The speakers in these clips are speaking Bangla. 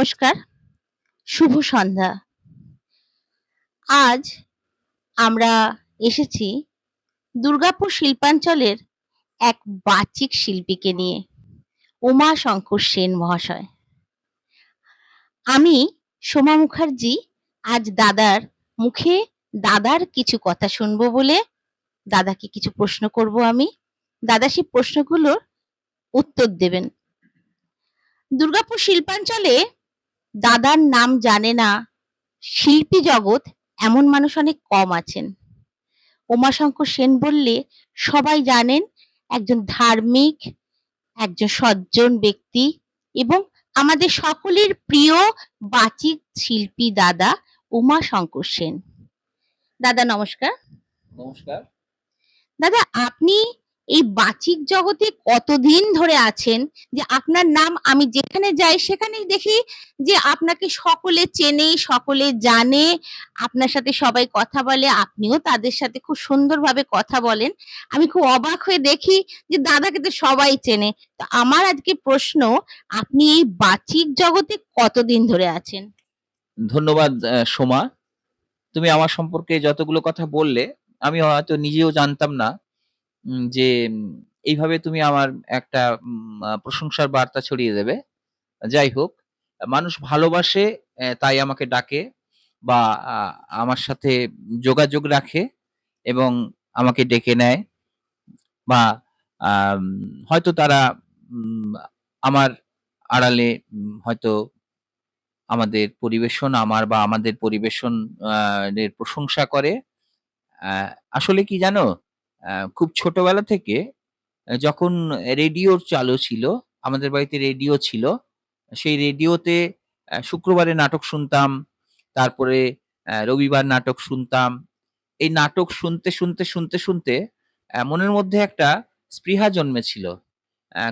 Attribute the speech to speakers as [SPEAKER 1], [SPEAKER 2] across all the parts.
[SPEAKER 1] নমস্কার, শুভ সন্ধ্যা। আজ আমরা এসেছি দুর্গাপুর শিল্পাঞ্চলের এক বাচিক শিল্পীকে নিয়ে, উমাশঙ্কর সেন মহাশয়। আমি সোমা মুখার্জি আজ দাদার মুখে দাদার কিছু কথা শুনবো বলে দাদাকে কিছু প্রশ্ন করব আমি। দাদা সেই প্রশ্নগুলোর উত্তর দেবেন। দুর্গাপুর শিল্পাঞ্চলে দাদার নাম জানে না শিল্পী জগৎ এমন মানুষ অনেক কম আছেন। উমাশঙ্কর সেন বললে সবাই জানেন একজন ধার্মিক, একজন সজ্জন ব্যক্তি এবং আমাদের সকলের প্রিয় বাচিক শিল্পী দাদা উমাশঙ্কর সেন। দাদা নমস্কার।
[SPEAKER 2] নমস্কার।
[SPEAKER 1] দাদা আপনি এই বাচিক জগতে কতদিন ধরে আছেন যে আপনার নাম আমি যেখানে যাই সেখানেই দেখি যে আপনাকে সকলে চেনে, সকলে জানে, আপনার সাথে সবাই কথা বলে, আপনিও তাদের সাথে খুব সুন্দরভাবে কথা বলেন। আমি খুব অবাক হয়ে দেখি যে দাদাকে তো সবাই চেনে। তো আমার আজকে প্রশ্ন, আপনি এই বাচিক জগতে কতদিন ধরে আছেন?
[SPEAKER 2] ধন্যবাদ সোমা। তুমি আমার সম্পর্কে যতগুলো কথা বললে আমি হয়তো নিজেও জানতাম না যে এইভাবে তুমি আমার একটা প্রশংসার বার্তা ছড়িয়ে দেবে। যাই হোক, মানুষ ভালোবাসে তাই আমাকে ডাকে বা আমার সাথে যোগাযোগ রাখে এবং আমাকে ডেকে নেয় বা হয়তো তারা আমার আড়ালে হয়তো আমাদের পরিবেশন এর প্রশংসা করে। আসলে কি জানো, খুব ছোটবেলা থেকে যখন রেডিওর চালু ছিল, আমাদের বাড়িতে রেডিও ছিল। সেই রেডিওতে শুক্রবারে নাটক শুনতাম, তারপরে রবিবার নাটক শুনতাম। এই নাটক শুনতে মনের মধ্যে একটা স্পৃহা জন্মেছিল।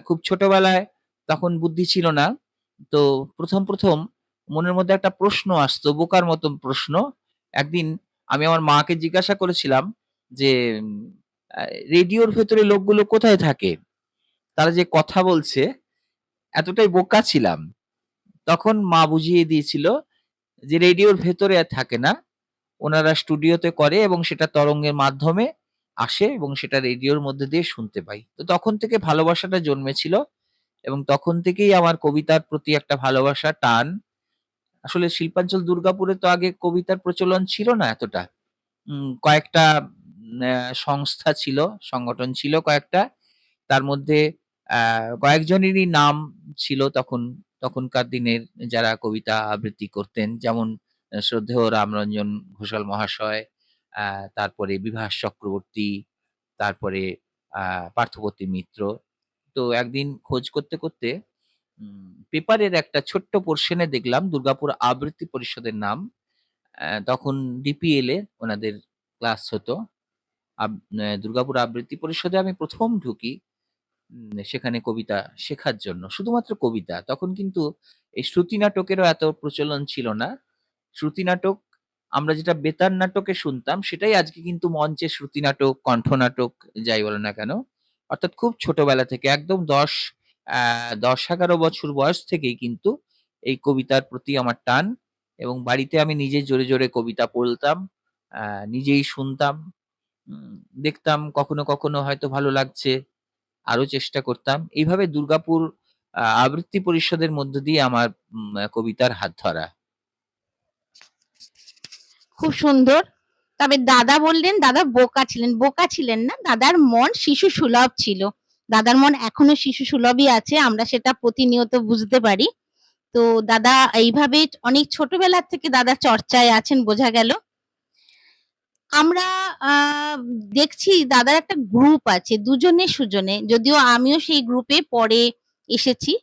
[SPEAKER 2] খুব ছোটবেলায় তখন বুদ্ধি ছিল না। তো প্রথম মনের মধ্যে একটা প্রশ্ন আসতো, বোকার মতন প্রশ্ন। একদিন আমি আমার মাকে জিজ্ঞাসা করেছিলাম যে রেডিওর ভেতরে লোকগুলো কোথায় থাকে? তারা যে কথা বলছে, এতটাই বোকা ছিলাম। তখন মা বুঝিয়ে দিয়েছিল যে রেডিওর ভেতরে আর থাকে না। ওনারা স্টুডিওতে করে এবং সেটা তরঙ্গের মাধ্যমে আসে এবং সেটা রেডিওর মধ্যে দিয়ে শুনতে পাই। তো তখন থেকে ভালোবাসাটা জন্মেছিল এবং তখন থেকেই আমার কবিতার প্রতি একটা ভালোবাসা, টান। আসলে শিল্পাঞ্চল দুর্গাপুরে তো আগে কবিতার প্রচলন ছিল না এতটা। কয়েকটা সংস্থা ছিল, সংগঠন ছিল কয়েকটা। তার মধ্যে কয়েকজনেরই নাম ছিল তখনকার দিনের যারা কবিতা আবৃত্তি করতেন। যেমন শ্রদ্ধেয় রামরঞ্জন ঘোষাল মহাশয়, তারপরে বিভাস চক্রবর্তী, তারপরে পার্থপ্রতিম মিত্র। তো একদিন খোঁজ করতে পেপারের একটা ছোট্ট পোরশনে দেখলাম দুর্গাপুর আবৃত্তি পরিষদের নাম। তখন ডিপিএল এ ওনাদের ক্লাস হতো। দুর্গাপুর আবৃত্তি পরিষদে আমি ১ম ঢুকি সেখানে কবিতা শেখার জন্য। শুধুমাত্র কবিতা। তখন কিন্তু এই শ্রুতি নাটকেরও এত প্রচলন ছিল না। শ্রুতি নাটক আমরা যেটা বেতার নাটকে শুনতাম সেটাই আজকে কিন্তু মঞ্চে শ্রুতি নাটক, কণ্ঠ নাটক যাই বলো না কেন। অর্থাৎ খুব ছোটবেলা থেকে একদম ১০-১১ বছর বয়স থেকেই কিন্তু এই কবিতার প্রতি আমার টান এবং বাড়িতে আমি নিজে জোরে কবিতা বলতাম, নিজেই শুনতাম, দেখতাম কখনো হয়তো ভালো লাগছে, আরো চেষ্টা করতাম। এইভাবে দুর্গাপুর আবৃত্তি পরিষদের মধ্য দিয়ে আমার কবিতার হাত ধরা।
[SPEAKER 1] খুব সুন্দর। তবে দাদা বললেন দাদা বোকা ছিলেন। বোকা ছিলেন না, দাদার মন শিশু সুলভ ছিল। দাদার মন এখনো শিশু সুলভই আছে, আমরা সেটা প্রতিনিয়ত বুঝতে পারি। তো দাদা এইভাবে অনেক ছোটবেলা থেকে দাদা চর্চায় আছেন বোঝা গেল। আমরা দেখছি দাদার একটা গ্রুপ আছে দুজনে সুজনে, যদিও আমিও সেই গ্রুপে পরে এসেছি।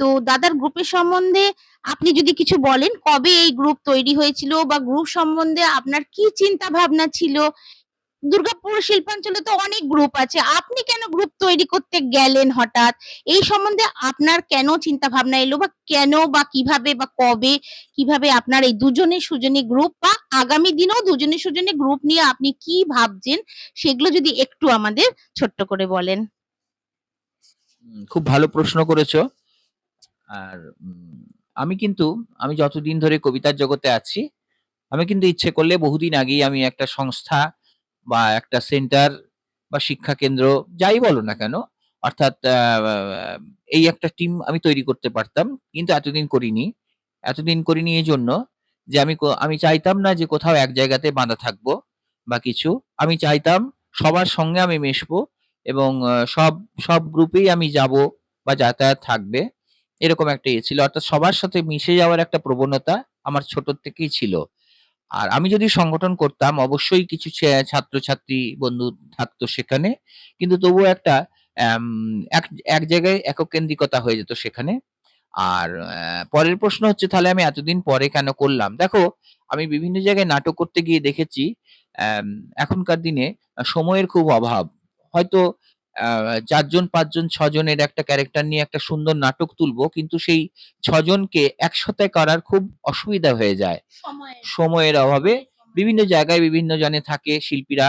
[SPEAKER 1] তো দাদার গ্রুপের সম্বন্ধে আপনি যদি কিছু বলেন, কবে এই গ্রুপ তৈরি হয়েছিল বা গ্রুপ সম্বন্ধে আপনার কি চিন্তা ভাবনা ছিল? দুর্গাপুর শিল্পাঞ্চলে তো অনেক গ্রুপ আছে, আপনি কেন গ্রুপ তৈরি করতে গেলেন হঠাৎ? এই সম্বন্ধে আপনার কেন চিন্তা ভাবনা এলো বা কেন বা কিভাবে বা কবে কিভাবে আপনার এই দুজনে সুজনে গ্রুপ বা আগামী দিনেও দুজনে সুজনে গ্রুপ নিয়ে আপনি কি ভাবছেন সেগুলো যদি একটু আমাদের ছোট্ট করে বলেন।
[SPEAKER 2] খুব ভালো প্রশ্ন করেছো। আর আমি কিন্তু আমি যতদিন ধরে কবিতার জগতে আছি, আমি কিন্তু ইচ্ছে করলে বহুদিন আগেই আমি একটা সংস্থা বা একটা সেন্টার বা শিক্ষা কেন্দ্র যাই বলো না কেন, অর্থাৎ এই একটা টিম আমি তৈরি করতে পারতাম। কিন্তু এতদিন করিনি। এতদিন করিনি এজন্য যে আমি চাইতাম না যে কোথাও এক জায়গাতে বাঁধা থাকবো বা কিছু। আমি চাইতাম সবার সঙ্গে আমি মেশবো এবং সব গ্রুপেই আমি যাবো বা যাতায়াত থাকবে। এরকম একটা ইয়ে ছিল। অর্থাৎ সবার সাথে মিশে যাওয়ার একটা প্রবণতা আমার ছোটর থেকেই ছিল। আর আমি যদি সংগঠন করতাম অবশ্যই কিছু ছাত্রছাত্রী বন্ধু থাকতো সেখানে। কিন্তু তবুও একটা অ্যাম এক এক জায়গায় এককেন্দ্রিকতা হয়ে যেত সেখানে। আর পরের প্রশ্ন হচ্ছে তাহলে আমি এতদিন পরে কেন করলাম? দেখো, আমি বিভিন্ন জায়গায় নাটক করতে গিয়ে দেখেছি অ্যাম এখনকার দিনে সময়ের খুব অভাব। হয়তো ৪ জন, ৫ জন, ৬ জনের একটা ক্যারেক্টার নিয়ে একটা সুন্দর নাটক তুলবো। কিন্তু সেই ৬ জনকে একসাথে করার খুব অসুবিধা হয়ে যায়। সময়ের অভাবে বিভিন্ন জায়গায় বিভিন্ন জনে থাকে শিল্পীরা।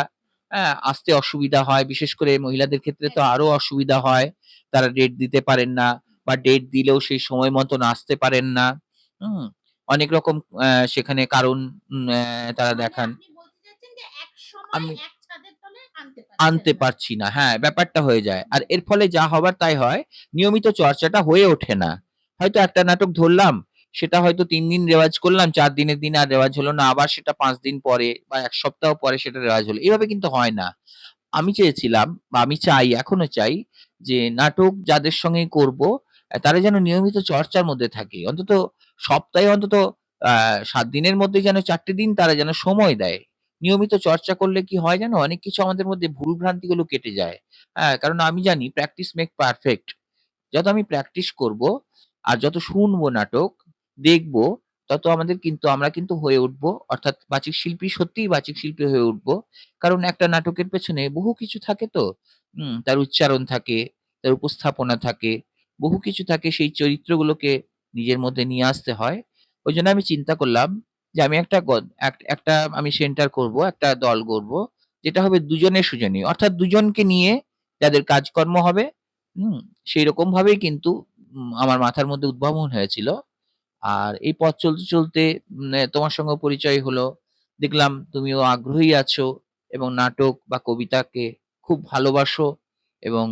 [SPEAKER 2] আসতে অসুবিধা হয়। বিশেষ করে মহিলাদের ক্ষেত্রে তো আরো অসুবিধা হয়। তারা ডেট দিতে পারেন না বা ডেট দিলেও সেই সময় মতন আসতে পারেন না। হুম? অনেক রকম সেখানে কারণ তারা দেখান। আমি আনতে পারছি না। হ্যাঁ, ব্যাপারটা হয়ে যায়। আর এর ফলে যা হবার তাই হয়। নিয়মিত চর্চাটা হয়ে ওঠে না। হয়তো একটা নাটক ধরলাম, সেটা হয়তো ৩ দিন রেওয়াজ করলাম, ৪ দিনের দিন আর রেওয়াজ হলো না। আবার সেটা ৫ দিন পরে বা ১ সপ্তাহ পরে সেটা রেওয়াজ হলো। এভাবে কিন্তু হয় না। আমি চেয়েছিলাম বা আমি চাই, এখনো চাই যে নাটক যাদের সঙ্গেই করব, তারা যেন নিয়মিত চর্চার মধ্যে থাকে। অন্তত সপ্তাহে অন্তত ৭ দিনের মধ্যে যেন ৪ টে দিন তারা যেন সময় দেয়। নিয়মিত চর্চা করলে কি হয় জানো? অনেক কিছু আমাদের মধ্যে ভুল ভ্রান্তিগুলো কেটে যায়। কারণ আমি জানি প্র্যাকটিস মেক পারফেক্ট। যত আমি প্র্যাকটিস করব আর যত শুনবো নাটক, দেখব, তত আমরা কিন্তু হয়ে উঠবো। অর্থাৎ বাচিক শিল্পী, সত্যিই বাচিক শিল্পী হয়ে উঠবো। কারণ একটা নাটকের পেছনে বহু কিছু থাকে তো। তার উচ্চারণ থাকে, তার উপস্থাপনা থাকে, বহু কিছু থাকে। সেই চরিত্রগুলোকে নিজের মধ্যে নিয়ে আসতে হয়। ওইজন্য আমি চিন্তা করলাম যে আমি একটা একটা আমি সেন্টার করব, একটা দল গড়ব। যেটা হবে দুজনে সুজনী। অর্থাৎ দুজনকে নিয়ে যাদের কাজকর্ম হবে, হুম? সেইরকম ভাবেই কিন্তু আমার মাথার মধ্যে উদ্ভাবন হয়েছিল। আর এই পথ চলতে, চলতে তোমার সঙ্গেও পরিচয় হলো। দেখলাম তুমিও আগ্রহী আছো এবং নাটক বা কবিতাকে খুব ভালোবাসো এবং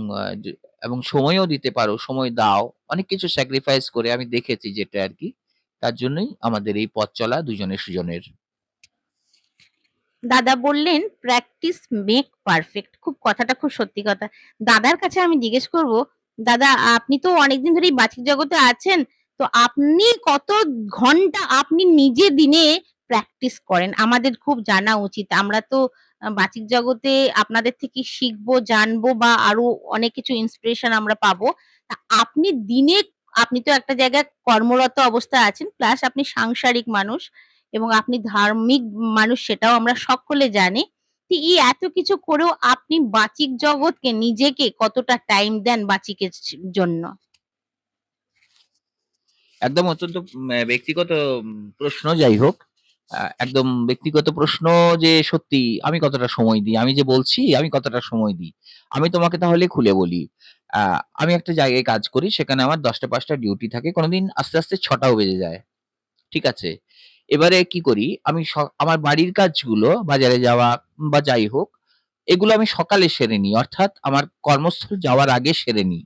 [SPEAKER 2] এবং সময়ও দিতে পারো, সময় দাও। অনেক কিছু স্যাক্রিফাইস করে আমি দেখেছি যেটা আরকি। তার জন্যই আমাদের এই পথ চলা দুজনের সুজনের।
[SPEAKER 1] দাদা বললেন প্র্যাকটিস মেক পারফেক্ট। কথাটা খুব সত্যি কথা। দাদার কাছে আমি জিজ্ঞেস করব, দাদা আপনি তো অনেকদিন ধরেই বাচিক জগতে আছেন। তো আপনি কত ঘন্টা আপনি নিজে দিনে প্র্যাকটিস করেন? আমাদের খুব জানা উচিত। আমরা তো বাচিক জগতে আপনাদের থেকে শিখবো, জানবো বা আরো অনেক কিছু ইন্সপিরেশন আমরা পাবো। তা আপনি দিনে আপনি তো একটা জায়গায় কর্মরত অবস্থায় আছেন, প্লাস আপনি সাংসারিক মানুষ। এবং আপনি ধার্মিক মানুষ সেটাও আমরা সকলে জানি। তো এই এত কিছু করেও আপনি বাচিক জগৎকে নিজেকে কতটা টাইম দেন বাচিকের জন্য?
[SPEAKER 2] একদম অত্যন্ত ব্যক্তিগত প্রশ্ন, যাই হোক। একদম ব্যক্তিগত প্রশ্ন যে সত্যি আমি কতটা সময় দিই। আমি যে বলছি আমি কতটা সময় দিই। আমি তোমাকে তাহলে খুলে বলি। আ আমি একটা জায়গায় কাজ করি। সেখানে আমার ১০টা-৫টা ডিউটি থাকে। কোনদিন আস্তে, আস্তে ৬টাও বেজে যায়। ঠিক আছে? এবারে কি করি, আমি আমার বাড়ির কাজগুলো, বাজারে যাওয়া বা যাই হোক, এগুলো আমি সকালে সেরে নিই। অর্থাৎ আমার কর্মস্থল যাওয়ার আগে সেরে নিই।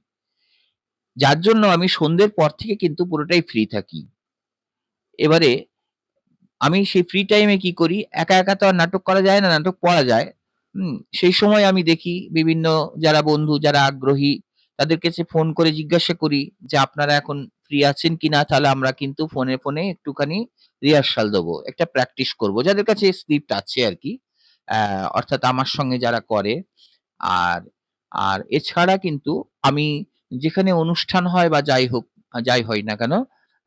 [SPEAKER 2] যার জন্য আমি সন্ধ্যের পর থেকে কিন্তু পুরোটাই ফ্রি থাকি। এবারে আমি সেই ফ্রি টাইমে কি করি, একা, একা তো আর নাটক করা যায় না, নাটক পড়া যায়। সেই সময় আমি দেখি বিভিন্ন যারা বন্ধু, যারা আগ্রহী, তাদের কাছে ফোন করে জিজ্ঞাসা করি যে, "আপনারা এখন ফ্রি আছেন কিনা? তাহলে আমরা কিন্তু ফোনে একটুখানি রিহার্সাল দেবো। একটা প্র্যাকটিস করব।" যাদের কাছে স্ক্রিপ্ট আছে আরকি। অ্যা অর্থাৎ আমার সঙ্গে যারা করে। আর আর এছাড়া কিন্তু আমি যেখানে অনুষ্ঠান হয় বা যাই হোক, যাই হয় না কেন,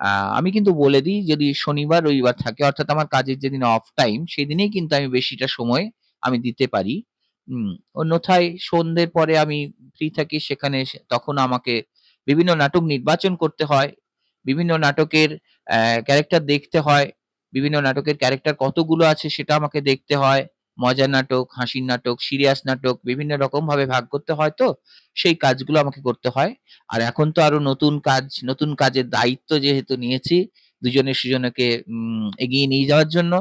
[SPEAKER 2] আ আমি কিন্তু বলে দিই যদি শনিবার, রবিবার থাকে, অর্থাৎ আমার কাজের যেদিন অফ টাইম সেদিনেই কিন্তু আমি বেশিটা সময় আমি দিতে পারি। হুম, অন্যথায় সন্ধ্যের পরে আমি ফ্রি থাকি, সেখানে তখন আমাকে বিভিন্ন নাটক নির্বাচন করতে হয়। বিভিন্ন নাটকের ক্যারেক্টার দেখতে হয়। বিভিন্ন নাটকের ক্যারেক্টার কতগুলো আছে সেটা আমাকে দেখতে হয়। মজার নাটক, হাসির নাটক, সিরিয়াস নাটক বিভিন্ন রকম ভাবে ভাগ করতে হয়, তো সেই কাজগুলো আমাকে করতে হয়। আর এখন তো আরো নতুন কাজের দায়িত্ব যেহেতু নিয়েছি দুজনে সুজনকে এগিয়ে নিয়ে যাওয়ার জন্য,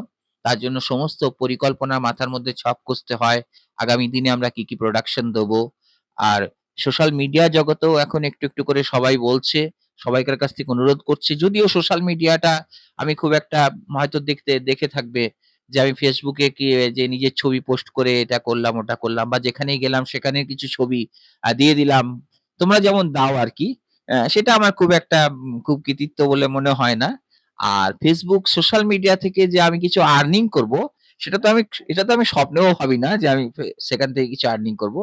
[SPEAKER 2] তার জন্য সমস্ত পরিকল্পনা মাথার মধ্যে ছক কষতে হয়। আগামী দিনে আমরা কি কি প্রোডাকশন দেবো। আর সোশ্যাল মিডিয়া জগতেও এখন একটু একটু করে সবাই বলছে, সবাইকার কাছ থেকে অনুরোধ করছে, যদিও সোশ্যাল মিডিয়াটা আমি খুব একটা হয়তো দেখে থাকবে যে আমি ফেসবুকে কি যে নিজের ছবি পোস্ট করে এটা করলাম ওটা করলাম, বা যেখানেই গেলাম সেখানে কিছু ছবি দিয়ে দিলাম, তোমরা যেমন দাও আর কি। সেটা আমার খুব একটা খুব কৃতিত্ব বলে মনে হয় না। আর ফেসবুক সোশ্যাল মিডিয়া থেকে যে আমি কিছু আর্নিং করব, সেটা তো আমি এটা তো আমি স্বপ্নেও ভাবি না যে আমি সেখান থেকে কিছু আর্নিং করব।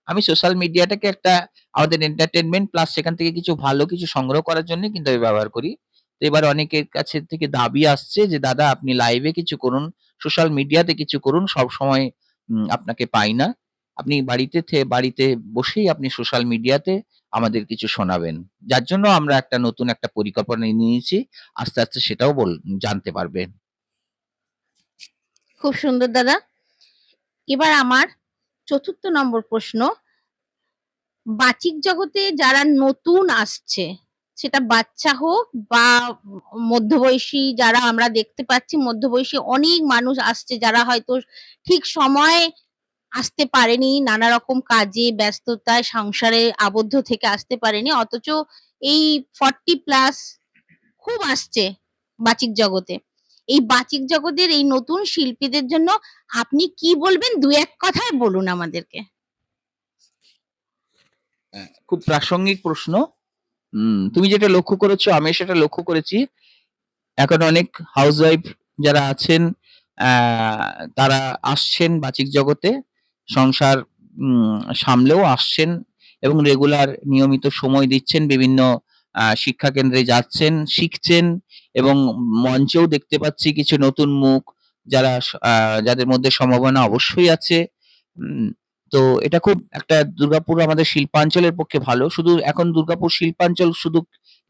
[SPEAKER 2] আমি সোশ্যাল মিডিয়াটাকে একটা আমাদের এন্টারটেনমেন্ট প্লাস সেখান থেকে কিছু ভালো কিছু সংগ্রহ করার জন্য কিন্তু আমি ব্যবহার করি। তো এবার অনেকের কাছে থেকে দাবি আসছে যে দাদা আপনি লাইভে কিছু করুন, সোশ্যাল মিডিয়াতে কিছু করুন, সব সময় আপনাকে পাই না। আপনি বাড়িতে বসেই আপনি সোশ্যাল মিডিয়াতে আমাদের কিছু শোনাবেন। যার জন্য আমরা নতুন একটা পরিকল্পনা নিয়েছি। আস্তে, আস্তে সেটাও জানতে পারবেন।
[SPEAKER 1] খুব সুন্দর দাদা। এবার আমার ৪র্থ নম্বর প্রশ্ন, বাচিক জগতে যারা নতুন আসছে, সেটা বাচ্চা হোক বা মধ্যবয়সী, যারা আমরা দেখতে পাচ্ছি মধ্যবয়সী অনেক মানুষ আসছে যারা হয়তো ঠিক সময়ে আসতে পারেনি, নানা রকম কাজে ব্যস্ততায় সংসারে আবদ্ধ থেকে আসতে পারেনি, অথচ এই 40 প্লাস খুব আসছে বাচিক জগতে। এই বাচিক জগতের এই নতুন শিল্পীদের জন্য আপনি কি বলবেন, দু এক কথায় বলুন আমাদেরকে।
[SPEAKER 2] খুব প্রাসঙ্গিক প্রশ্ন। তুমি যেটা লক্ষ্য করেছো আমি সেটা লক্ষ্য করেছি। এখন অনেক হাউসওয়াইফ যারা আছেন তারা আসছেন বাচিক জগতে, সংসার সামলেও আসছেন এবং রেগুলার নিয়মিত সময় দিচ্ছেন, বিভিন্ন শিক্ষা কেন্দ্রে যাচ্ছেন, শিখছেন এবং মঞ্চেও দেখতে পাচ্ছি কিছু নতুন মুখ যাদের মধ্যে সম্ভাবনা অবশ্যই আছে। উম তো এটা খুব একটা দুর্গাপুর আমাদের শিল্পাঞ্চলের পক্ষে ভালো। শুধু এখন দুর্গাপুর শিল্পাঞ্চল শুধু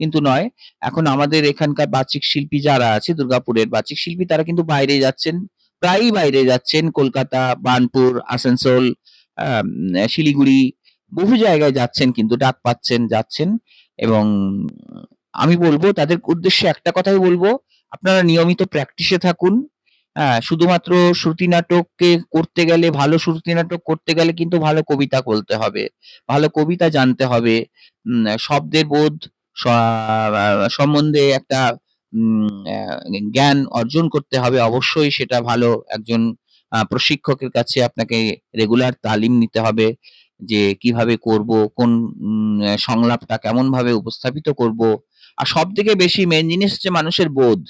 [SPEAKER 2] কিন্তু নয়, এখন আমাদের এখানকার বাচিক শিল্পী যারা আছে, দুর্গাপুরের বাচিক শিল্পী তারা কিন্তু বাইরে যাচ্ছেন, প্রায়ই বাইরে যাচ্ছেন। কলকাতা, বার্নপুর, আসানসোল, শিলিগুড়ি বহু জায়গায় যাচ্ছেন, কিন্তু ডাক পাচ্ছেন, যাচ্ছেন। এবং আমি বলবো তাদের উদ্দেশ্যে একটা কথাই বলবো, আপনারা নিয়মিত প্র্যাকটিসে থাকুন। শুধুমাত্র শ্রুতি নাটককে করতে গেলে, ভালো শ্রুতি নাটক করতে গেলে কিন্তু ভালো কবিতা বলতে হবে, ভালো কবিতা জানতে হবে, শব্দের বোধ সম্বন্ধে একটা জ্ঞান অর্জন করতে হবে অবশ্যই। সেটা ভালো একজন প্রশিক্ষকের কাছে আপনাকে রেগুলার তালিম নিতে হবে যে কিভাবে করব, কোন সংলাপটা কেমন ভাবে উপস্থাপিত করব। আর সব থেকে বেশি মেন জিনিস হচ্ছে মানুষের বোধ।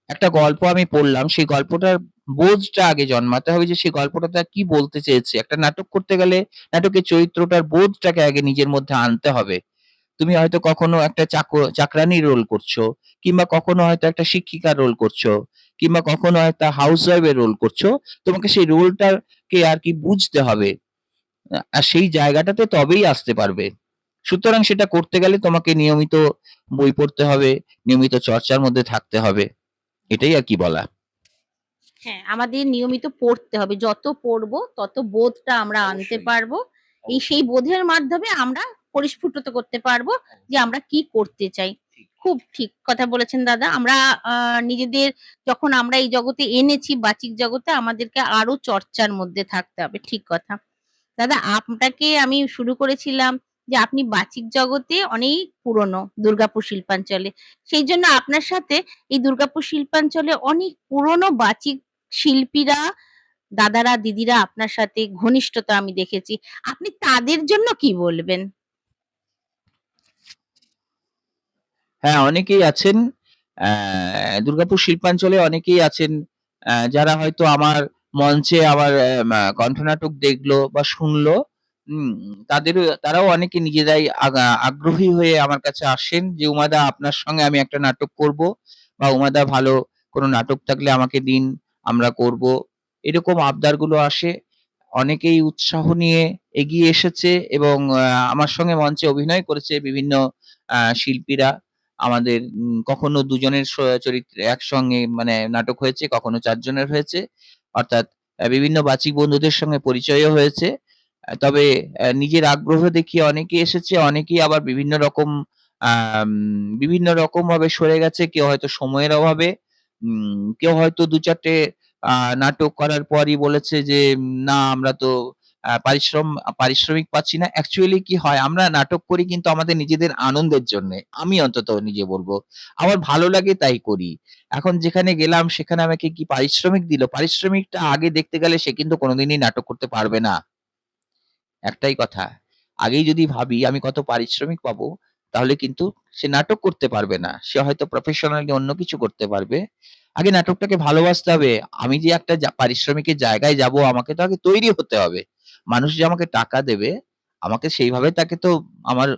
[SPEAKER 2] একটা গল্প আমি পড়লাম, সেই গল্পটার বোধটা আগে জন্মাতে হবে যে সেই গল্পটা তার কি বলতে চেয়েছে। একটা নাটক করতে গেলে নাটকের চরিত্রটার বোধটাকে আগে নিজের মধ্যে আনতে হবে। তুমি হয়তো কখনো একটা চাকরানীর রোল করছো, কিংবা কখনো হয়তো একটা শিক্ষিকার রোল করছো, কিংবা কখনো একটা হাউসওয়াইফ এর রোল করছো। তোমাকে সেই রোলটাকে আর কি বুঝতে হবে। আর সেই জায়গাটাতে তবেই আসতে পারবে। সুতরাং সেটা করতে গেলে তোমাকে নিয়মিত বই পড়তে হবে, নিয়মিত চর্চার মধ্যে থাকতে হবে। এটাই আর কি বলা।
[SPEAKER 1] হ্যাঁ, আমাদের নিয়মিত পড়তে হবে। যত পড়বো তত বোধটা আমরা আনতে
[SPEAKER 2] অবশ্যই,
[SPEAKER 1] পারবো। সেই
[SPEAKER 2] অবশ্যই।
[SPEAKER 1] বোধের মাধ্যমে আমরা পরিস্ফুটত করতে পারবো যে আমরা কি করতে চাই।
[SPEAKER 2] ঠিক।
[SPEAKER 1] খুব ঠিক কথা বলেছেন দাদা। আমরা নিজেদের যখন আমরা এই জগতে এনেছি, বাচিক জগতে, আমাদেরকে আরো চর্চার মধ্যে থাকতে হবে। ঠিক কথা। দাদা, আপনাকে আমি শুরু করেছিলাম যে আপনি বাচিক জগতে অনেক পুরনো দুর্গাপুর শিল্পাঞ্চলে। সেইজন্য আপনার সাথে এই দুর্গাপুর শিল্পাঞ্চলে অনেক পুরনো বাচিক শিল্পীরা, দাদারা, দিদিরা আপনার সাথে ঘনিষ্ঠতা আমি দেখেছি। আপনি তাদের জন্য কি বলবেন?
[SPEAKER 2] হ্যাঁ, অনেকেই আছেন। দুর্গাপুর শিল্পাঞ্চলে অনেকেই আছেন যারা হয়তো আমার মঞ্চে আমার কণ্ঠনাটক দেখলো বা শুনলো। উম তারাও অনেকে নিজেরাই আগ্রহী হয়ে আমার কাছে আসেন যে, "উমাদা আপনার সঙ্গে আমি একটা নাটক করব" বা "উমাদা ভালো কোনো নাটক থাকলে আমাকে দিন, আমরা করব।" এরকম আবদারগুলো আসে। অনেকেই উৎসাহ নিয়ে এগিয়ে এসেছে এবং আমার সঙ্গে মঞ্চে অভিনয় করেছে বিভিন্ন শিল্পীরা। আমাদের কখনো ২ জনের চরিত্রে একসঙ্গে মানে নাটক হয়েছে, কখনো ৪ জনের হয়েছে। অর্থাৎ বিভিন্ন বাচিক বন্ধুদের সঙ্গে পরিচয়ও হয়েছে। তবে নিজের আগ্রহ দেখিয়ে অনেকেই এসেছে, অনেকেই আবার আম বিভিন্ন রকমভাবে সরে গেছে। কেউ হয়তো সময়ের অভাবে, কেউ হয়তো ২-৪ টে নাটক করার পরই বলেছে যে, "না আমরা তো পারিশ্রমিক পাচ্ছি না।" অ্যাকচুয়ালি কি হয়, আমরা নাটক করি কিন্তু আমাদের নিজেদের আনন্দের জন্যে। আমি অন্তত নিজে বলব। আমার ভালো লাগে তাই করি। এখন যেখানে গেলাম সেখানে আমাকে কি পারিশ্রমিক দিল? পারিশ্রমিকটা আগে দেখতে গেলে সে কিন্তু কোনদিনই নাটক করতে পারবে না। একটাই কথা। আগেই যদি ভাবি আমি কত পারিশ্রমিক পাবো, তাহলে কিন্তু সে নাটক করতে পারবে না। সে হয়তো প্রফেশনালি অন্য কিছু করতে পারবে। আগে নাটকটাকে ভালোবাসতে হবে। আমি যে একটা পারিশ্রমিকের জায়গায় যাবো, আমাকে তো আগে তৈরি হতে হবে। মানুষ যে আমাকে টাকা দেবে, আমাকে সেইভাবে তাকে তো আমার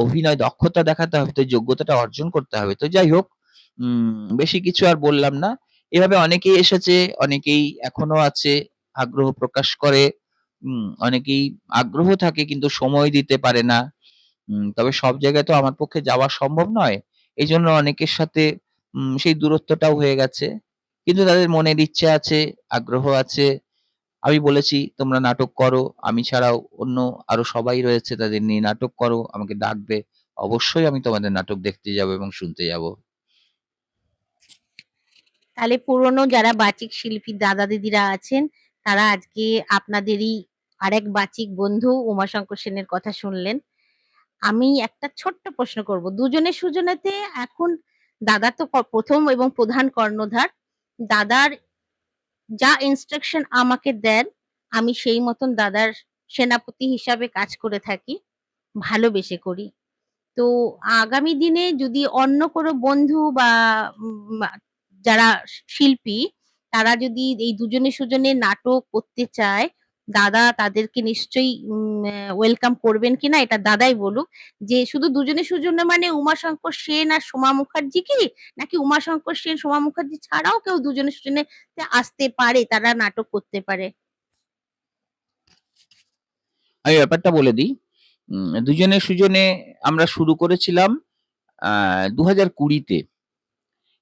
[SPEAKER 2] অভিনয় দক্ষতা দেখাতে হবে, তো যোগ্যতাটা অর্জন করতে হবে। তো যাই হোক, বেশি কিছু আর বললাম না। এভাবে অনেকেই এসেছে, অনেকেই এখনো আছে, আগ্রহ প্রকাশ করে। অনেকেই আগ্রহ থাকে কিন্তু সময় দিতে পারে না। তবে সব জায়গায় তো আমার পক্ষে যাওয়া সম্ভব নয়। এজন্য অনেকের সাথে সেই দূরত্বটাও হয়ে গেছে। কিন্তু তাদের মনের ইচ্ছে আছে, আগ্রহ আছে। আমি বলেছি, "তোমরা নাটক করো। আমি ছাড়াও অন্য আরো সবাই রয়েছে, তাদের নিয়ে নাটক করো। আমাকে ডাকবে। অবশ্যই আমি তোমাদের নাটক দেখতে যাবো এবং শুনতে যাবো।"
[SPEAKER 1] তাহলে পুরনো যারা বাচিক শিল্পী দাদা দিদিরা আছেন, তারা আজকে আপনাদেরই আরেক বাচিক বন্ধু উমাশঙ্কর সেনের কথা শুনলেন। আমি একটা ছোট্ট প্রশ্ন করব, দুজনে সুজনেতে এখন দাদা তো প্রথম এবং প্রধান কর্ণধার। দাদার যা ইনস্ট্রাকশন আমাকে দেন, আমি সেই মতন দাদার সেনাপতি হিসাবে কাজ করে থাকি, ভালোবেসে করি। তো আগামী দিনে যদি অন্য কোনো বন্ধু বা যারা শিল্পী, তারা যদি এই দুজনে সুজনে নাটক করতে চায়, দাদা তাদেরকে নিশ্চয়ই ওয়েলকাম করবেন কিনা এটা দাদাই বলুক। যে শুধু দুজনে সুজনে মানে উমাশঙ্কর সেন আর সোমা মুখার্জি কি, নাকি উমাশঙ্কর সেন সোমা মুখার্জি ছাড়াও কেউ দুজনে সুজনে আসতে পারে, তারা নাটক করতে পারে?
[SPEAKER 2] আমি ব্যাপারটা বলে দিই। দুজনে সুজনে আমরা শুরু করেছিলাম ২০২০ তে,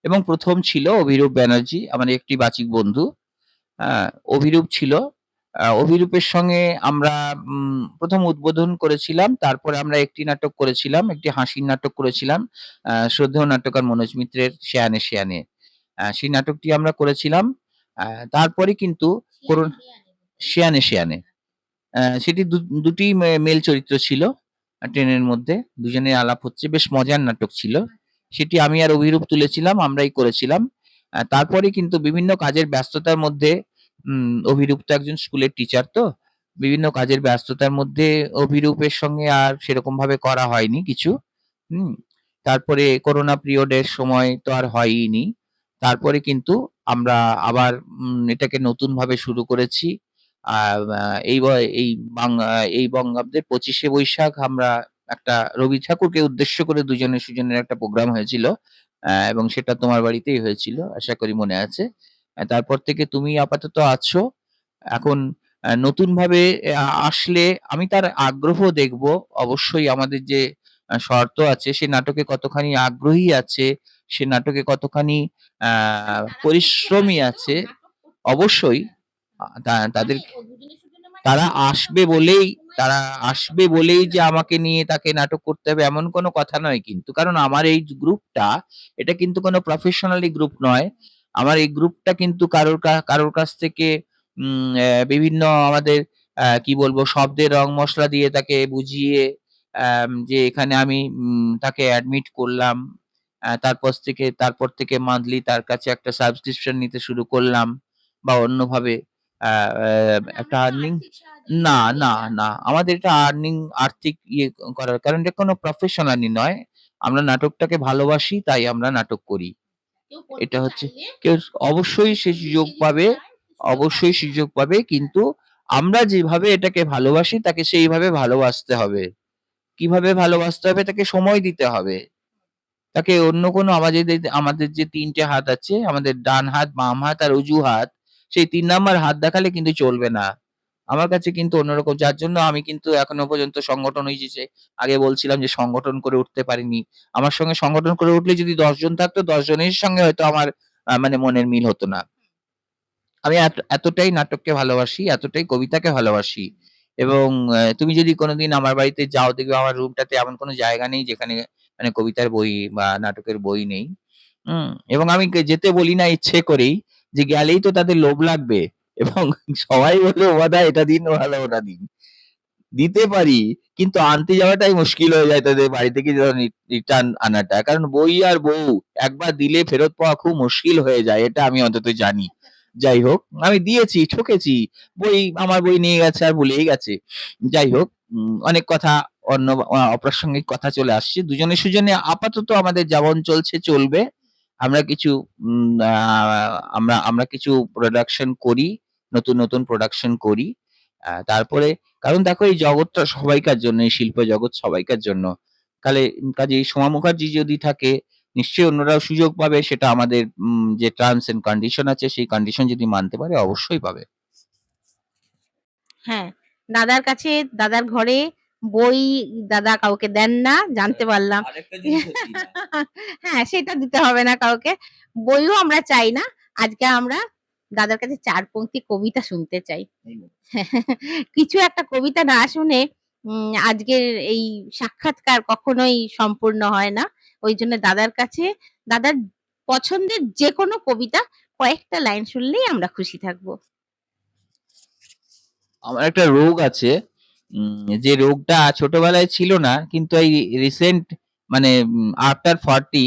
[SPEAKER 2] এবং ১ম ছিল অভিরূপ ব্যানার্জি, আমার একটি বাচিক বন্ধু। অভিরূপ ছিল। অভিরূপের সঙ্গে আমরা ১ম উদ্বোধন করেছিলাম। তারপরে আমরা একটি নাটক করেছিলাম, একটি হাসির নাটক করেছিলাম। শ্রদ্ধেয় নাট্যকার মনোজ মিত্রের 'শেয়ানে শেয়ানে'। সেই নাটকটি আমরা করেছিলাম। আ তারপরে কিন্তু করুণ 'শেয়ানে শেয়ানে'। সেটি দুটি মেল চরিত্র ছিল ট্রেনের মধ্যে। দুজনের আলাপ হচ্ছে। বেশ মজার নাটক ছিল। সেটি আমি আর অভিরূপ তুলেছিলাম, আমরাই করেছিলাম। তারপরে কিন্তু বিভিন্ন কাজের ব্যস্ততার মধ্যে, অভিরূপ তো একজন স্কুলের টিচার তো। বিভিন্ন কাজের ব্যস্ততার মধ্যে অভিরূপের সঙ্গে আর সেরকমভাবে করা হয়নি কিছু। হুম? তারপরে করোনা পিরিয়ড এর সময় তো আর হয়ইনি। তারপরে কিন্তু আমরা আবার এটাকে নতুনভাবে শুরু করেছি। আ আ এই ব এই বাং এই বঙ্গাব্দের ২৫শে বৈশাখ আমরা একটা রবি ঠাকুরকে উদ্দেশ্য করে দুজনে সুজনের একটা প্রোগ্রাম হয়েছিল। এবং সেটা তোমার বাড়িতেই হয়েছিল। আশা করি মনে আছে। তারপর থেকে তুমি আপাতত আছো। এখন নতুনভাবে আসলে আমি তার আগ্রহ দেখব। অবশ্যই আমাদের যে শর্ত আছে, সে নাটকে কতখানি আগ্রহী আছে, সে নাটকে কতখানি আ পরিশ্রমী আছে। অবশ্যই তাদের তারা আসবে বলেই তারা আসবে বলেই যে আমাকে নিয়ে তাকে নাটক করতে হবে এমন কোনো কথা নয় কিন্তু। কারণ আমার এই গ্রুপটা, এটা কিন্তু কোনো প্রফেশনালি গ্রুপ নয়। আমার এই গ্রুপটা কিন্তু কারোর কাছ থেকে বিভিন্ন আমাদের কি বলবো, শব্দের রং মসলা দিয়ে তাকে বুঝিয়ে, যে এখানে আমি তাকে অ্যাডমিট করলাম। তারপর থেকে মান্থলি তার কাছে একটা সাবস্ক্রিপশন নিতে শুরু করলাম, বা অন্যভাবে আ একটা আর্নিং। না, না, না। আমাদের এটা আর্থিক করার কারণ এটা কোনো প্রফেশনালি নয়। আমরা নাটকটাকে ভালোবাসি তাই আমরা নাটক করি। এটা হচ্ছে, কেউ অবশ্যই সে সুযোগ পাবে, অবশ্যই সুযোগ পাবে। কিন্তু আমরা যেভাবে এটাকে ভালোবাসি তাকে সেইভাবে ভালোবাসতে হবে। কিভাবে ভালোবাসতে হবে? তাকে সময় দিতে হবে। তাকে অন্য কোনো আমাদের যে ৩ টে হাত আছে, আমাদের ডান হাত, বাম হাত আর উজু হাত, সেই ৩ নাম্বার হাত দেখালে কিন্তু চলবে না। আমার কাছে কিন্তু অন্যরকম, যার জন্য আমি কিন্তু এখনো পর্যন্ত সংগঠন, ওই যে আগে বলছিলাম যে সংগঠন করে উঠতে পারিনি। আমার সঙ্গে সংগঠন করে উঠলে যদি ১০ জন থাকতো, ১০ জনের সঙ্গে হয়তো আমার মানে মনের মিল হতো না। আমি এতটাই নাটককে ভালোবাসি, এতটাই কবিতাকে ভালোবাসি এবং তুমি যদি কোনোদিন আমার বাড়িতে যাও দেখবে আমার রুমটাতে এমন কোনো জায়গা নেই যেখানে মানে কবিতার বই বা নাটকের বই নেই। এবং আমি যেতে বলি না ইচ্ছে করেই যে গেলেই তো তাদের লোভ লাগবে এবং সবাই বলবে ওবাদা এটা দিন, ওবাদা ওটা দিন। দিতে পারি কিন্তু আনতে যাওয়াটাই মুশকিল হয়ে যায় তাদের বাড়ি থেকে রিটার্ন আনাটা। কারণ বই আর বউ একবার দিলে ফেরত পাওয়া খুব মুশকিল হয়ে যায়। এটা আমি অন্তত জানি। যাই হোক, আমি দিয়েছি, ঠকেছি। আমার বই নিয়ে গেছে আর ভুলেই গেছে। যাই হোক, অনেক কথা অন্য অপ্রাসঙ্গিক কথা চলে আসছে। দুজনে সুজনে আপাতত আমাদের যেমন চলছে চলবে। আমরা কিছু উম আ আমরা আমরা কিছু প্রোডাকশন করি, নতুন প্রোডাকশন করি। তারপরে কারণ দেখো এই জগৎটা সবাইকার জন্য, এই শিল্প জগৎ সবাইকার জন্য। কাজেই সোমা মুখার্জি যদি থাকে নিশ্চয়ই অন্যরাও সুযোগ পাবে, সেটা আমাদের যে টার্মস এন্ড কন্ডিশন আছে সেই কন্ডিশন যদি মানতে পারে অবশ্যই পাবে।
[SPEAKER 1] হ্যাঁ, দাদার কাছে, দাদার ঘরে বই দাদা কাউকে দেন না, জানতে পারলাম।
[SPEAKER 2] আরেকটা জিনিস হচ্ছে না।
[SPEAKER 1] হ্যাঁ, সেটা দিতে হবে না কাউকে। বইও আমরা চাই না। আজকে আমরা দাদার কাছে ৪ পংক্তি কবিতা শুনতে চাই। কিছু একটা কবিতা না শুনে আজকের এই সাক্ষাৎকার কখনোই সম্পূর্ণ হয় না। ওইজন্য দাদার কাছে দাদার পছন্দের যেকোনো কবিতা কয়েকটা লাইন শুনলেই আমরা খুশি থাকবো।
[SPEAKER 2] আমার একটা রোগ আছে, যে রোগটা ছোটবেলায় ছিল না কিন্তু এই রিসেন্ট মানে আফটার 40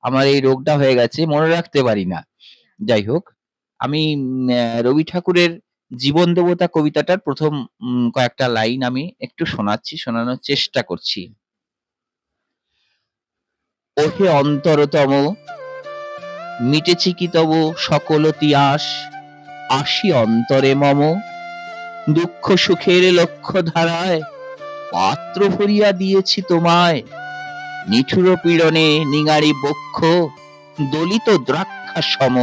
[SPEAKER 2] আমার এই রোগটা হয়ে গেছে, মনে রাখতে পারি না। যাই হোক, আমি রবি ঠাকুরের 'জীবন দেবতা' কবিতাটার ১ম কয়েকটা লাইন আমি একটু শোনানোর চেষ্টা করছি। ওহে অন্তরতম, মিটেছে কি তব সকল তিয়াস, আসি অন্তরে মম, দুঃখ সুখের লক্ষ্য ধারায় পাত্র ভরিয়া দিয়েছি তোমায়, নিঠুর পীড়নে নিঙারি বক্ষ দলিত দ্রাক্ষা সম,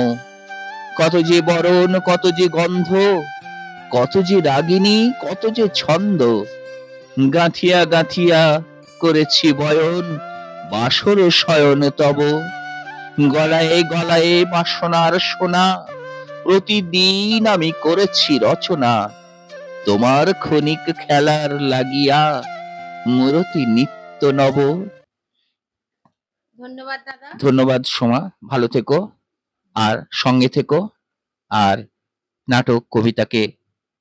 [SPEAKER 2] কত যে বরণ, কত যে গন্ধ, কত যে রাগিনী, কত যে ছন্দ, গাঁথিয়া গাঁথিয়া করেছি বয়ন, বাসর শয়ন তব, গলায়ে গলায়ে বাসনার সোনা, প্রতিদিন আমি করেছি রচনা, তোমার ক্ষণিক খেলার লাগিয়া মূরতি নিত্য নব।
[SPEAKER 1] ধন্যবাদ দাদা।
[SPEAKER 2] ধন্যবাদ সোমা, ভালো থেকো আর সঙ্গে থেকো আর নাটক কবিতাকে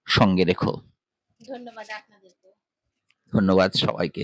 [SPEAKER 2] সঙ্গে রেখো।
[SPEAKER 1] ধন্যবাদ আপনাদেরকে।
[SPEAKER 2] ধন্যবাদ সবাইকে।